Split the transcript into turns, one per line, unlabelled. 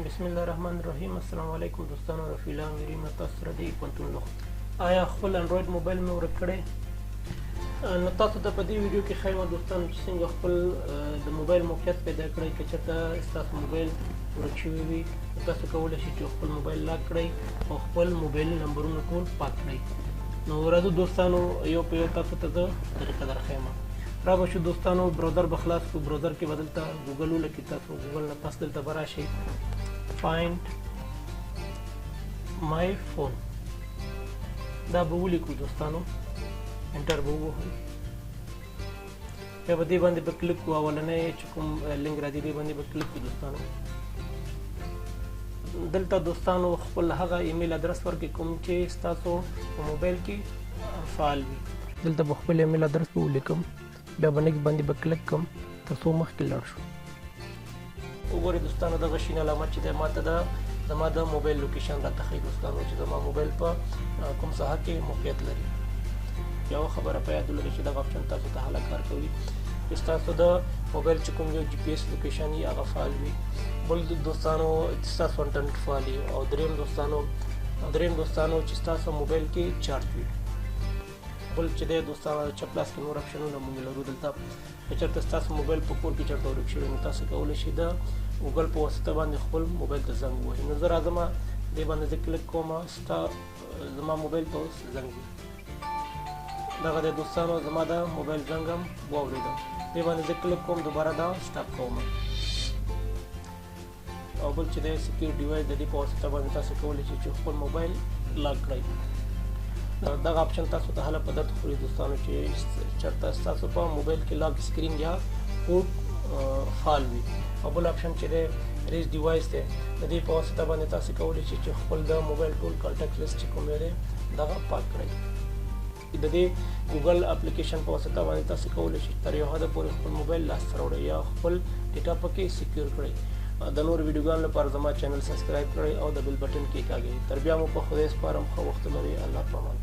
بسم الله الرحمن الرحیم. السلام علیکم دوستانو، رفیلا میریم تاسو سره د e-Pohantoon لوخت. آیا خپل انډورایډ موبایل مې ورک کړی؟ نو تاسو ته په دې ویډیو کې ښیم دوستانو چې څنګه خپل د موبایل موقعیت پیدا کړئ. که چېرته ستاسو موبایل ورک شوی وي تاسو کولی شئ چې خپل موبایل لاک کړئ او خپل موبایل نمبرونه ټول پاک کړئ. نو راځو دوستانو یو په یو تاسو ته زه طریقه در ښیم. را به شو دوستانو، براوزر به خلاص کړو. براوزر کې به دلته ګوګل ولیکئ. تاسو ګوګل نه پس دلته به راشئ find my phone دا به ولیکو دوستانو، انټر به ووهو. بیا به دې باندې به کلیک کړو. اولنی چې کوم لینک راځي دې باندې به کلیک کړو دوستانو. دلته دوستانو خپل هغه ایمیل ادرس ورکړئ کوم چې ستاسو په موبایل کې فعال وي. دلته به خپل ایمیل ادرس به ولیکم. بیا به نیکسټ باندې به کلیک کوم تر څو مخکې لاړ شو. وګورئ دوستانو دغه شین علامت چې دی ماته د زما د موبایل لوکیشن راته ښیي دوستانو چې زما موبایل په کوم ساحه کې موقعیت لري. یوه خبره په یاد ولرئ چې دغه اپشن تاسو ته هله کار کوي چې ستاسو د موبایل چې کوم یو جي پي ایس لوکیشن یې هغه فعال وي. بل دوستانو ستاسو انټرنیټ فعال وي. او دریم دوستانو چې ستاسو موبایل کې چارچ وي. بل چې دی دوستانو چپ لاس کې نور اپشنونه موږ لرو. دلته که چېرته ستاسو موبایل په کور کې چېرته ورک شوی نو تاسو کولی شئ د ګوګل په واسطه باندې خپل موبایل ته زنګ ووهئ. نو زه راځم دې باندې زه کلیک کوم. زما موبایل ته اوس زنګ وي. دغه دی دوستانو زما د موبایل زنګ هم واورېده. دې باندې زه کلیک کوم، دوباره دا سټاپ کوم. او بل چې دی سکیور ډیوایس د دې په واسطه باندې تاسو کولی شئ چې خپل موبایل لاک کړئ. دغه اپشن تاسو ته هله په درد خوري دوستانو چې چېرته ستاسو په موبایل کې لاک سکرین یا کوډ فعال وي. او بل اپشن چې دی ریز ډیوایس دی، د دې په واسطه باندې تاسو کولی شئ چې خپل د موبایل ټول کانټیکټ لیست چې کوم دی دغه پاک کړئ. د دې ګوګل اپلیکیشن په واسطه باندې تاسو کولی شئ تر یو حده پورې خپل موبایل لاسته راوړئ یا خپل ډیټا پکې سکیور کړئ. د نور ویډیوګانو لپاره زما چینل سبسکرایب کړئ او د بیل بټن کې کاږئ. تر بیا مو په خدای سپارم. ښه وخت لرئ. الله پامان.